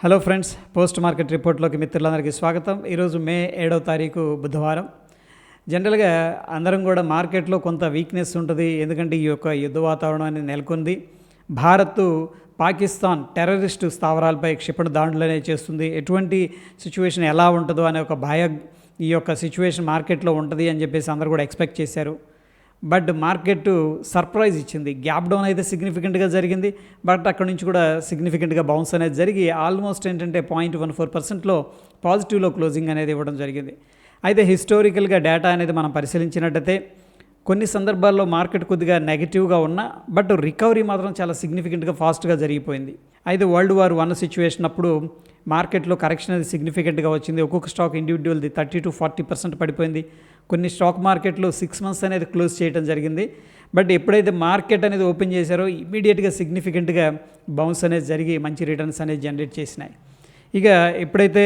Hello friends, post market రిపోర్ట్లోకి మిత్రులందరికీ స్వాగతం. ఈరోజు మే 7వ తారీఖు బుధవారం. జనరల్గా అందరం కూడా మార్కెట్లో కొంత వీక్నెస్ ఉంటుంది, ఎందుకంటే ఈ యొక్క యుద్ధ వాతావరణం అనేది నెలకొంది. భారత్ పాకిస్తాన్ టెర్రరిస్టు స్థావరాలపై క్షిపణి దాడులు అనేవి చేస్తుంది. ఎటువంటి సిచ్యువేషన్ ఎలా ఉంటుందో అనే ఒక భయం ఈ యొక్క సిచ్యువేషన్ మార్కెట్లో ఉంటుంది అని చెప్పేసి అందరూ కూడా ఎక్స్పెక్ట్ చేశారు. బట్ మార్కెట్ సర్ప్రైజ్ ఇచ్చింది. గ్యాప్ డౌన్ అయితే సిగ్నిఫికెంట్గా జరిగింది, బట్ అక్కడ నుంచి కూడా సిగ్నిఫికెంట్గా బౌన్స్ అనేది జరిగి ఆల్మోస్ట్ ఏంటంటే 0.14% పాజిటివ్లో క్లోజింగ్ అనేది ఇవ్వడం జరిగింది. అయితే హిస్టారికల్గా డేటా అనేది మనం పరిశీలించినట్టయితే కొన్ని సందర్భాల్లో మార్కెట్ కొద్దిగా నెగిటివ్గా ఉన్నా బట్ రికవరీ మాత్రం చాలా సిగ్నిఫికెంట్గా ఫాస్ట్గా జరిగిపోయింది. అయితే వరల్డ్ వార్ 1 సిచ్యువేషన్ అప్పుడు మార్కెట్లో కరెక్షన్ అనేది సిగ్నిఫికెంట్గా వచ్చింది. ఒక్కొక్క స్టాక్ ఇండివిజువల్ది 30 to 40% పడిపోయింది. కొన్ని స్టాక్ మార్కెట్లో 6 months అనేది క్లోజ్ చేయడం జరిగింది. బట్ ఎప్పుడైతే మార్కెట్ అనేది ఓపెన్ చేశారో ఇమీడియట్గా సిగ్నిఫికెంట్గా బౌన్స్ అనేది జరిగి మంచి రిటర్న్స్ అనేది జనరేట్ చేసినాయి. ఇక ఎప్పుడైతే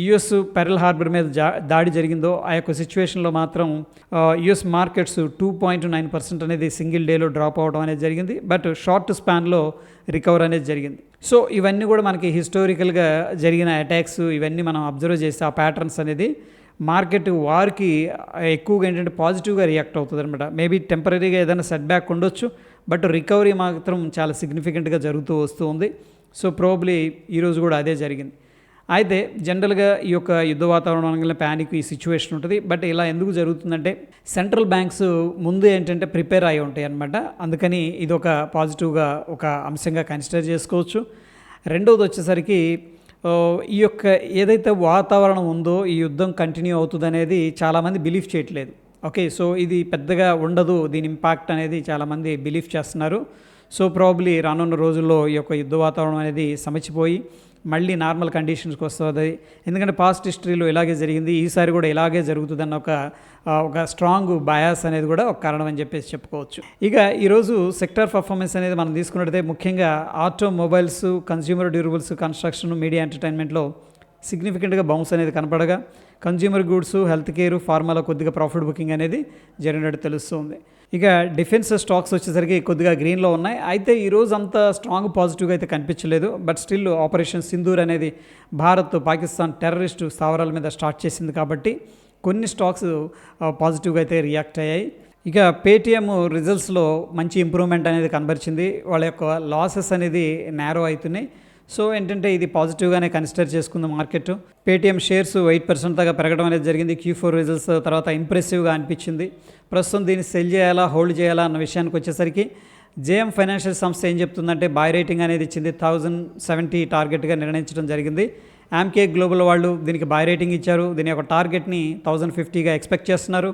యుఎస్ పెరల్ హార్బర్ మీద దాడి జరిగిందో ఆ యొక్క సిచ్యువేషన్లో మాత్రం యుఎస్ మార్కెట్స్ 2.9% అనేది సింగిల్ డేలో డ్రాప్ అవడం అనేది జరిగింది. బట్ షార్ట్ స్పాన్లో రికవర్ అనేది జరిగింది. సో ఇవన్నీ కూడా మనకి హిస్టారికల్గా జరిగిన అటాక్స్ ఇవన్నీ మనం అబ్జర్వ్ చేస్తే ఆ ప్యాటర్న్స్ అనేది మార్కెట్ వారికి ఎక్కువగా ఏంటంటే పాజిటివ్గా రియాక్ట్ అవుతుంది అనమాట. మేబీ టెంపరీగా ఏదైనా సెట్ బ్యాక్ ఉండొచ్చు, బట్ రికవరీ మాత్రం చాలా సిగ్నిఫికెంట్గా జరుగుతూ వస్తూ ఉంది. సో ప్రాబబ్లీ ఈరోజు కూడా అదే జరిగింది. అయితే జనరల్గా ఈ యొక్క యుద్ధ వాతావరణం అనగానే ప్యానిక్ ఈ సిచ్యువేషన్ ఉంటుంది. బట్ ఇలా ఎందుకు జరుగుతుందంటే సెంట్రల్ బ్యాంక్స్ ముందు ఏంటంటే ప్రిపేర్ అయి ఉంటాయి అన్నమాట. అందుకని ఇది ఒక పాజిటివ్గా ఒక అంశంగా కన్సిడర్ చేసుకోవచ్చు. రెండవది వచ్చేసరికి ఈ యొక్క ఏదైతే వాతావరణం ఉందో ఈ యుద్ధం కంటిన్యూ అవుతుంది అనేది చాలామంది బిలీవ్ చేయట్లేదు. ఓకే, సో ఇది పెద్దగా ఉండదు, దీని ఇంపాక్ట్ అనేది చాలామంది బిలీవ్ చేస్తున్నారు. సో ప్రాబబ్లీ రానున్న రోజుల్లో ఈ యొక్క యుద్ధ వాతావరణం అనేది సమచిపోయి మళ్ళీ నార్మల్ కండిషన్స్కి వస్తుంది. ఎందుకంటే పాస్ట్ హిస్టరీలో ఇలాగే జరిగింది, ఈసారి కూడా ఇలాగే జరుగుతుందన్న ఒక స్ట్రాంగ్ బయాస్ అనేది కూడా ఒక కారణం అని చెప్పేసి చెప్పుకోవచ్చు. ఇక ఈరోజు సెక్టార్ పర్ఫార్మెన్స్ అనేది మనం తీసుకున్నట్టయితే ముఖ్యంగా automobiles, consumer durables, construction, media ఎంటర్టైన్మెంట్లో సిగ్నిఫికెంట్గా బౌన్స్ అనేది కనపడగా కన్స్యూమర్ గూడ్స్, హెల్త్ కేర్, ఫార్మాలో కొద్దిగా ప్రాఫిట్ బుకింగ్ అనేది జరిగినట్టు తెలుస్తుంది. ఇక డిఫెన్స్ స్టాక్స్ వచ్చేసరికి కొద్దిగా గ్రీన్లో ఉన్నాయి. అయితే ఈరోజు అంత స్ట్రాంగ్ పాజిటివ్గా అయితే కనిపించలేదు. బట్ స్టిల్ ఆపరేషన్ సింధూర్ అనేది భారత్ పాకిస్తాన్ టెర్రరిస్టు స్థావరాల మీద స్టార్ట్ చేసింది కాబట్టి కొన్ని స్టాక్స్ పాజిటివ్గా అయితే రియాక్ట్ అయ్యాయి. ఇక పేటీఎం రిజల్ట్స్లో మంచి ఇంప్రూవ్మెంట్ అనేది కనబరిచింది. వాళ్ళ యొక్క లాసెస్ అనేది నేరో అవుతున్నాయి. సో ఏంటంటే ఇది పాజిటివ్గానే కన్సిడర్ చేసుకుంది మార్కెట్. పేటీఎం షేర్స్ 8% దాకా పెరగడం అనేది జరిగింది. Q4 రిజల్ట్స్ తర్వాత ఇంప్రెసివ్గా అనిపించింది. ప్రస్తుతం దీన్ని సెల్ చేయాలా, హోల్డ్ చేయాలా అన్న విషయానికి వచ్చేసరికి జేఎం ఫైనాన్షియల్ సంస్థ ఏం చెప్తుందంటే బై రేటింగ్ అనేది ఇచ్చింది. 1070 టార్గెట్గా నిర్ణయించడం జరిగింది. ఆమ్కే గ్లోబల్ వాళ్ళు దీనికి బై రేటింగ్ ఇచ్చారు. దీని యొక్క టార్గెట్ని 1050గా ఎక్స్పెక్ట్ చేస్తున్నారు.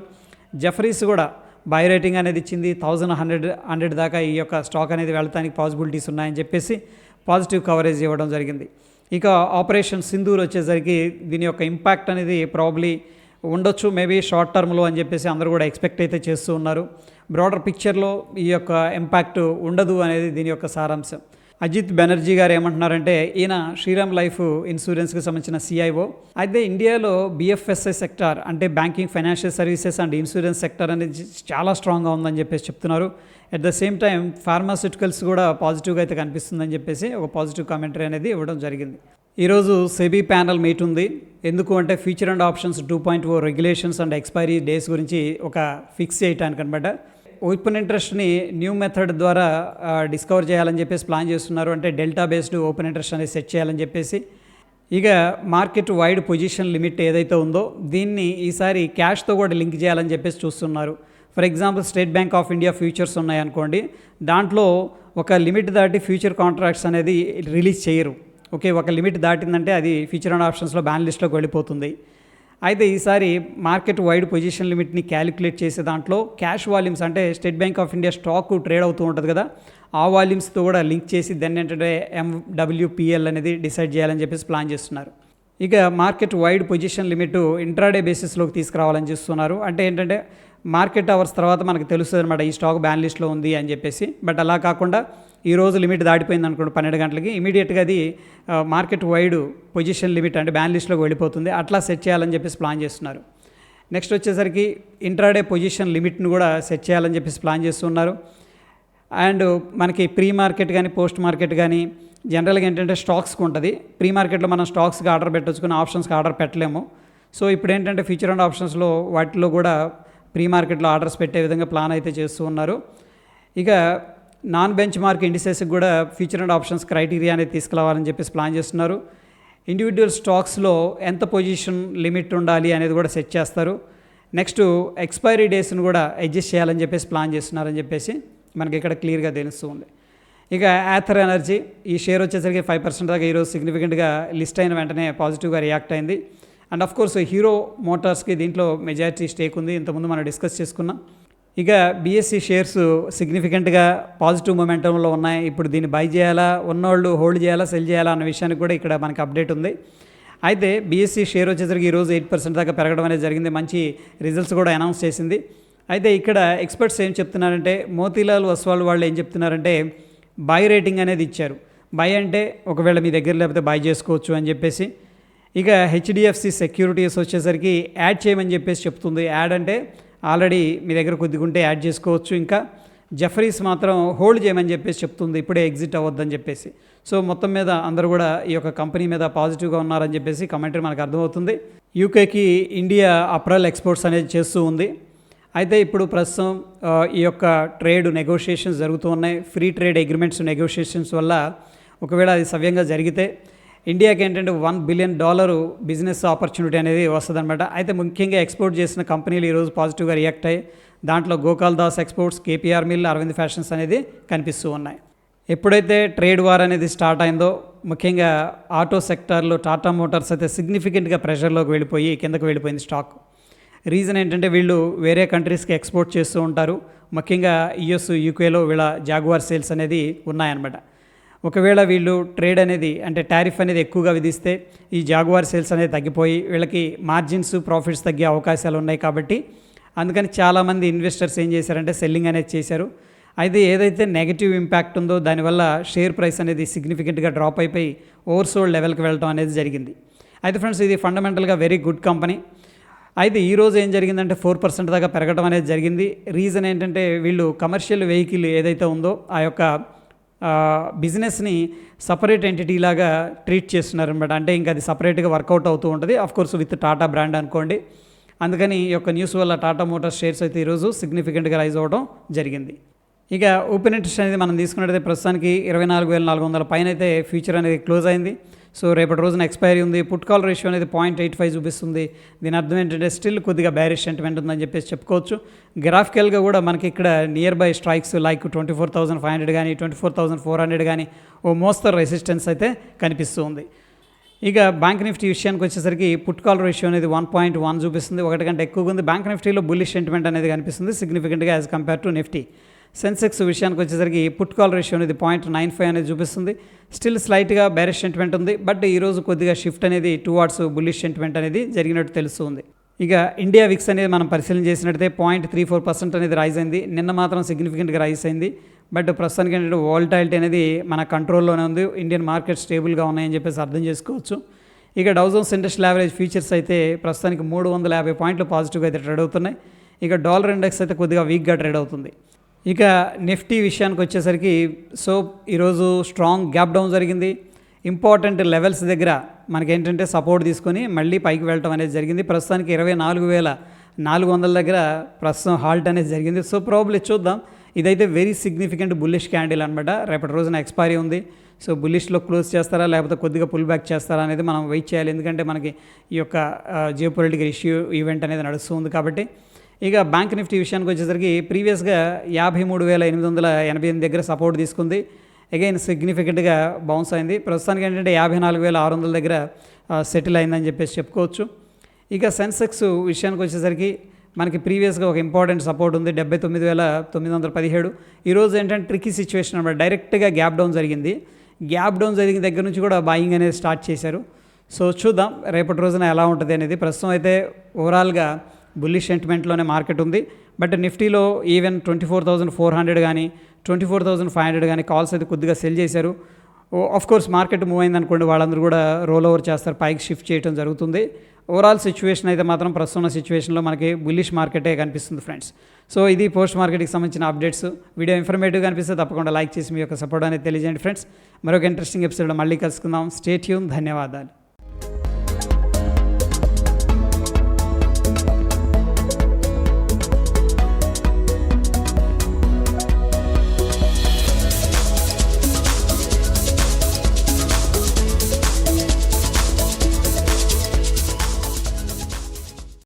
జెఫరీస్ కూడా బై రేటింగ్ అనేది ఇచ్చింది. 1100 దాకా ఈ యొక్క స్టాక్ అనేది వెళ్ళటానికి పాసిబిలిటీస్ ఉన్నాయని చెప్పేసి పాజిటివ్ కవరేజ్ ఇవ్వడం జరిగింది. ఇక ఆపరేషన్ సింధూర్ వచ్చేసరికి దీని యొక్క ఇంపాక్ట్ అనేది ప్రాబ్లీ ఉండొచ్చు, మేబీ షార్ట్ టర్మ్లో అని చెప్పేసి అందరూ కూడా ఎక్స్పెక్ట్ అయితే చేస్తూ ఉన్నారు. బ్రాడర్ పిక్చర్లో ఈ యొక్క ఇంపాక్ట్ ఉండదు అనేది దీని యొక్క సారాంశం. అజిత్ బెనర్జీ గారు ఏమంటున్నారంటే ఈయన శ్రీరామ్ లైఫ్ ఇన్సూరెన్స్కి సంబంధించిన CIO. అయితే ఇండియాలో BFSI సెక్టార్ అంటే banking, financial services and insurance sector అనేది చాలా స్ట్రాంగ్గా ఉందని చెప్పేసి చెప్తున్నారు. At the same time pharmaceuticals కూడా పాజిటివ్గా అయితే కనిపిస్తుందని చెప్పేసి ఒక పాజిటివ్ కామెంటరీ అనేది ఇవ్వడం జరిగింది. ఈరోజు సెబీ ప్యానల్ మీట్ ఉంది. ఎందుకు అంటే future and options 2.0 regulations and expiry days గురించి ఒక ఫిక్స్ చేయడానికి అనమాట. ఓపెన్ ఇంట్రెస్ట్ని న్యూ మెథడ్ ద్వారా డిస్కవర్ చేయాలని చెప్పేసి ప్లాన్ చేస్తున్నారు. అంటే డెల్టా బేస్డ్ ఓపెన్ ఇంట్రెస్ట్ అనేది సెట్ చేయాలని చెప్పేసి. ఇక మార్కెట్ వైడ్ పొజిషన్ లిమిట్ ఏదైతే ఉందో దీన్ని ఈసారి క్యాష్తో కూడా లింక్ చేయాలని చెప్పేసి చూస్తున్నారు. For example state bank of India futures ఉన్నాయనుకోండి, దాంట్లో ఒక లిమిట్ దాటి ఫ్యూచర్ కాంట్రాక్ట్స్ అనేది రిలీజ్ చేయరు. ఓకే, ఒక లిమిట్ దాటిందంటే అది ఫ్యూచర్ అండ్ ఆప్షన్స్లో బ్యాన్ లిస్ట్లోకి వెళ్ళిపోతుంది. అయితే ఈసారి మార్కెట్ వైడ్ పొజిషన్ లిమిట్ని క్యాలిక్యులేట్ చేసే దాంట్లో క్యాష్ వాల్యూమ్స్ అంటే state bank of India stock trade అవుతూ ఉంటుంది కదా, ఆ వాల్యూమ్స్తో కూడా లింక్ చేసి దాన్ని ఏంటంటే MWPL అనేది డిసైడ్ చేయాలని చెప్పేసి ప్లాన్ చేస్తున్నారు. ఇక market wide position limit intraday బేసిస్లోకి తీసుకురావాలని చూస్తున్నారు. అంటే ఏంటంటే మార్కెట్ అవర్స్ తర్వాత మనకు తెలుస్తుంది అనమాట ఈ స్టాక్ బ్యాన్ లిస్ట్లో ఉంది అని చెప్పేసి. బట్ అలా కాకుండా ఈరోజు లిమిట్ దాటిపోయింది అనుకోండి 12 గంటలకి, ఇమీడియట్గా అది మార్కెట్ వైడ్ పొజిషన్ లిమిట్ అంటే బ్యాన్ లిస్ట్లోకి వెళ్ళిపోతుంది. అట్లా సెట్ చేయాలని చెప్పేసి ప్లాన్ చేస్తున్నారు. నెక్స్ట్ వచ్చేసరికి ఇంట్రాడే పొజిషన్ లిమిట్ను కూడా సెట్ చేయాలని చెప్పేసి ప్లాన్ చేస్తున్నారు. అండ్ మనకి ప్రీ మార్కెట్ కానీ పోస్ట్ మార్కెట్ కానీ జనరల్గా ఏంటంటే స్టాక్స్కి ఉంటుంది. ప్రీ మార్కెట్లో మనం స్టాక్స్కి ఆర్డర్ పెట్టొచ్చుకుని ఆప్షన్స్కి ఆర్డర్ పెట్టలేము. సో ఇప్పుడు ఏంటంటే ఫ్యూచర్ అండ్ ఆప్షన్స్లో వాటిలో కూడా ప్రీ మార్కెట్లో ఆర్డర్స్ పెట్టే విధంగా ప్లాన్ అయితే చేస్తూ ఉన్నారు. ఇక నాన్ బెంచ్ మార్క్ ఇండిసెస్కి కూడా ఫ్యూచర్ అండ్ ఆప్షన్స్ క్రైటీరియా అనేది తీసుకురావాలని చెప్పేసి ప్లాన్ చేస్తున్నారు. ఇండివిజువల్ స్టాక్స్లో ఎంత పొజిషన్ లిమిట్ ఉండాలి అనేది కూడా సెట్ చేస్తారు. నెక్స్ట్ ఎక్స్పైరీ డేస్ను కూడా అడ్జస్ట్ చేయాలని చెప్పేసి ప్లాన్ చేస్తున్నారని చెప్పేసి మనకి ఇక్కడ క్లియర్గా తెలుస్తూ ఉంది. ఇక ఆథర్ ఎనర్జీ ఈ షేర్ వచ్చేసరికి 5% దాకా ఈరోజు సిగ్నిఫికెంట్గా లిస్ట్ అయిన వెంటనే పాజిటివ్గా రియాక్ట్ అయింది. అండ్ ఆఫ్ కోర్స్ హీరో మోటార్స్కి దీంట్లో మెజారిటీ స్టేక్ ఉంది, ఇంతకుముందు మనం డిస్కస్ చేసుకున్నాం. ఇక బీఎస్సీ షేర్స్ సిగ్నిఫికెంట్గా పాజిటివ్ మొమెంటంలో ఉన్నాయి. ఇప్పుడు దీన్ని బై చేయాలా, ఉన్నోళ్ళు హోల్డ్ చేయాలా, సెల్ చేయాలా అన్న విషయానికి కూడా ఇక్కడ మనకి అప్డేట్ ఉంది. అయితే బీఎస్సీ షేర్ వచ్చేసరికి ఈరోజు 8% దాకా పెరగడం అనేది జరిగింది. మంచి రిజల్ట్స్ కూడా అనౌన్స్ చేసింది. అయితే ఇక్కడ ఎక్స్పర్ట్స్ ఏం చెప్తున్నారంటే, మోతీలాల్ ఒస్వాల్ వాళ్ళు ఏం చెప్తున్నారంటే బై రేటింగ్ అనేది ఇచ్చారు. బై అంటే ఒకవేళ మీ దగ్గర లేకపోతే బై చేసుకోవచ్చు అని చెప్పేసి. ఇక హెచ్డిఎఫ్సి సెక్యూరిటీస్ వచ్చేసరికి యాడ్ చేయమని చెప్పేసి చెప్తుంది. యాడ్ అంటే ఆల్రెడీ మీ దగ్గర కొద్దిగా ఉంటే యాడ్ చేసుకోవచ్చు. ఇంకా జెఫరీస్ మాత్రం హోల్డ్ చేయమని చెప్పేసి చెప్తుంది, ఇప్పుడే ఎగ్జిట్ అవ్వద్దని చెప్పేసి. సో మొత్తం మీద అందరూ కూడా ఈ యొక్క కంపెనీ మీద పాజిటివ్గా ఉన్నారని చెప్పేసి కమెంటరీ మనకు అర్థమవుతుంది. యూకేకి ఇండియా అప్రల్ ఎక్స్పోర్ట్స్ అనేది చేస్తూ ఉంది. అయితే ఇప్పుడు ప్రస్తుతం ఈ యొక్క ట్రేడ్ నెగోషియేషన్స్ జరుగుతూ ఉన్నాయి. ఫ్రీ ట్రేడ్ అగ్రిమెంట్స్ నెగోషియేషన్స్ వల్ల ఒకవేళ అది సవ్యంగా జరిగితే ఇండియాకి ఏంటంటే $1 బిలియన్ బిజినెస్ ఆపర్చునిటీ అనేది వస్తుందన్నమాట. అయితే ముఖ్యంగా ఎక్స్పోర్ట్ చేసిన కంపెనీలు ఈరోజు పాజిటివ్గా రియాక్ట్ అయ్యాయి. దాంట్లో Gokal Das exports, KPR mill, Arvind fashions అనేది కనిపిస్తూ ఉన్నాయి. ఎప్పుడైతే ట్రేడ్ వార్ అనేది స్టార్ట్ అయిందో ముఖ్యంగా ఆటో సెక్టార్లో టాటా మోటార్స్ అయితే సిగ్నిఫికెంట్గా ప్రెషర్లోకి వెళ్ళిపోయి కిందకు వెళ్ళిపోయింది స్టాక్. రీజన్ ఏంటంటే వీళ్ళు వేరే కంట్రీస్కి ఎక్స్పోర్ట్ చేస్తూ ఉంటారు. ముఖ్యంగా యుఎస్, యూకేలో వీళ్ళ జాగువార్ సేల్స్ అనేది ఉన్నాయన్నమాట. ఒకవేళ వీళ్ళు ట్రేడ్ అనేది అంటే టారిఫ్ అనేది ఎక్కువగా విధిస్తే ఈ జాగువార్ సేల్స్ అనేది తగ్గిపోయి వీళ్ళకి మార్జిన్స్, ప్రాఫిట్స్ తగ్గే అవకాశాలు ఉన్నాయి. కాబట్టి అందుకని చాలామంది ఇన్వెస్టర్స్ ఏం చేశారంటే సెల్లింగ్ అనేది చేశారు. అయితే ఏదైతే నెగిటివ్ ఇంపాక్ట్ ఉందో దానివల్ల షేర్ ప్రైస్ అనేది సిగ్నిఫికెంట్గా డ్రాప్ అయిపోయి ఓవర్సోల్డ్ లెవెల్కి వెళ్ళడం అనేది జరిగింది. అయితే ఫ్రెండ్స్ ఇది ఫండమెంటల్గా వెరీ గుడ్ కంపెనీ. అయితే ఈరోజు ఏం జరిగిందంటే 4% దాకా పెరగడం అనేది జరిగింది. రీజన్ ఏంటంటే వీళ్ళు కమర్షియల్ వెహికల్ ఏదైతే ఉందో ఆ యొక్క బిజినెస్ని సపరేట్ ఎంటిటీ లాగా ట్రీట్ చేస్తున్నారనమాట. అంటే ఇంకా అది సపరేట్గా వర్కౌట్ అవుతూ ఉంటుంది, కోర్స్ విత్ టాటా బ్రాండ్ అనుకోండి. అందుకని ఈ యొక్క న్యూస్ వల్ల టాటా మోటార్స్ షేర్స్ అయితే ఈరోజు సిగ్నిఫికెంట్గా రైజ్ అవ్వడం జరిగింది. ఇక ఓపెన్ ఇంట్రెస్ట్ అనేది మనం తీసుకున్నట్టయితే ప్రస్తుతానికి 24,400 పైన అయితే ఫ్యూచర్ అనేది క్లోజ్ అయింది. సో రేపటి రోజున ఎక్స్పైరీ ఉంది. పుట్ కాల్ రేషియో అనేది 0.85 చూపిస్తుంది. దీని అర్థం ఏంటంటే స్టిల్ కొద్దిగా బ్యారిష్ సెంటిమెంట్ ఉందని చెప్పేసి చెప్పుకోవచ్చు. గ్రాఫికల్గా కూడా మనకి ఇక్కడ నియర్ బై స్ట్రైక్స్ లైక్ 24,500 కానీ 24,400 కానీ ఓ మోస్తరు రెసిస్టెన్స్ అయితే కనిపిస్తూ ఉంది. ఇక బ్యాంక్ నిఫ్టీ విషయానికి వచ్చేసరికి పుట్ కాల్ రేషియో అనేది 1.1 చూపిస్తుంది. ఒకటి కంటే ఎక్కువగా ఉంది. బ్యాంక్ నిఫ్టీలో బుల్లిష్ సెంటిమెంట్ అనేది కనిపిస్తుంది సిగ్నిఫికెంట్గా as compare to Nifty. Sensex విషయానికి వచ్చేసరికి పుట్ కాల్ రేషియో అనేది 0.95 అనేది చూపిస్తుంది. స్టిల్ స్లైట్గా బ్యారిష్ సెంటిమెంట్ ఉంది. బట్ ఈరోజు కొద్దిగా షిఫ్ట్ అనేది టువార్డ్స్ బుల్లిష్ సెంటిమెంట్ అనేది జరిగినట్టు తెలుస్తుంది. ఇక ఇండియా విక్స్ అనేది మనం పరిశీలన చేసినట్టయితే 0.34% అనేది రైజ్ అయింది. నిన్న మాత్రం సిగ్నిఫికెంట్గా రైజ్ అయింది. బట్ ప్రస్తుతానికి ఏంటంటే వాలటాలిటీ అనేది మన కంట్రోల్లోనే ఉంది. ఇండియన్ మార్కెట్ స్టేబుల్గా ఉన్నాయని చెప్పేసి అర్థం చేసుకోవచ్చు. ఇక Dow Jones industrial average futures అయితే ప్రస్తుతానికి 350 పాయింట్లు పాజిటివ్గా అయితే ట్రేడ్ అవుతున్నాయి. ఇక డాలర్ ఇండెక్స్ అయితే కొద్దిగా వీక్గా ట్రేడ్ అవుతుంది. ఇక నిఫ్టీ విషయానికి వచ్చేసరికి సో ఈరోజు స్ట్రాంగ్ గ్యాప్ డౌన్ జరిగింది. ఇంపార్టెంట్ లెవెల్స్ దగ్గర మనకేంటంటే సపోర్ట్ తీసుకొని మళ్ళీ పైకి వెళ్ళటం అనేది జరిగింది. ప్రస్తుతానికి 24,400 దగ్గర ప్రస్తుతం హాల్ట్ అనేది జరిగింది. సో ప్రాబ్లీ చూద్దాం. ఇదైతే వెరీ సిగ్నిఫికెంట్ బుల్లిష్ క్యాండిల్ అనమాట. రేపటి రోజున ఎక్స్పైరీ ఉంది. సో బుల్లిష్లో క్లోజ్ చేస్తారా లేకపోతే కొద్దిగా పుల్ బ్యాక్ చేస్తారా అనేది మనం వెయిట్ చేయాలి. ఎందుకంటే మనకి ఈ యొక్క జియో పొలిటికల్ ఇష్యూ ఈవెంట్ అనేది నడుస్తుంది కాబట్టి. ఇక బ్యాంక్ నిఫ్టీ విషయానికి వచ్చేసరికి ప్రీవియస్గా 53,888 దగ్గర సపోర్ట్ తీసుకుంది. అగైన్ సిగ్నిఫికెంట్గా బౌన్స్ అయింది. ప్రస్తుతానికి ఏంటంటే 54,600 దగ్గర సెటిల్ అయిందని చెప్పేసి చెప్పుకోవచ్చు. ఇక సెన్సెక్స్ విషయానికి వచ్చేసరికి మనకి ప్రీవియస్గా ఒక ఇంపార్టెంట్ సపోర్ట్ ఉంది 79,917. ఈరోజు ఏంటంటే ట్రికీ సిచ్యువేషన్ అనమాట. డైరెక్ట్గా గ్యాప్ డౌన్ జరిగింది. గ్యాప్ డౌన్ జరిగిన దగ్గర నుంచి కూడా బాయింగ్ అనేది స్టార్ట్ చేశారు. సో చూద్దాం రేపటి రోజున ఎలా ఉంటుంది అనేది. ప్రస్తుతం అయితే ఓవరాల్గా బుల్లిష్ సెంటిమెంట్లోనే మార్కెట్ ఉంది. బట్ నిఫ్టీలో ఈవెన్ 24,400 కానీ 24,500 కానీ కాల్స్ అయితే కొద్దిగా సెల్ చేశారు. ఆఫ్ కోర్స్ మార్కెట్ మూవ్ అయింది అనుకోండి, వాళ్ళందరూ కూడా రోల్ ఓవర్ చేస్తారు, పైకి షిఫ్ట్ చేయడం జరుగుతుంది. ఓవరాల్ సిచ్యువేషన్ అయితే మాత్రం ప్రస్తుతం ఉన్న సిచ్యువేషన్లో మనకి బుల్లిష్ మార్కెటే కనిపిస్తుంది ఫ్రెండ్స్. సో ఇది పోస్ట్ మార్కెట్కి సంబంధించిన అప్డేట్స్. వీడియో ఇన్ఫర్మేటివ్గా అనిపిస్తే తప్పకుండా లైక్ చేసి మీ యొక్క సపోర్ట్ అనేది తెలియజేయండి ఫ్రెండ్స్. మరొక ఇంట్రెస్టింగ్ ఎపిసోడ్లో మళ్ళీ కలుసుకుందాం. Stay tune. ధన్యవాదాలు.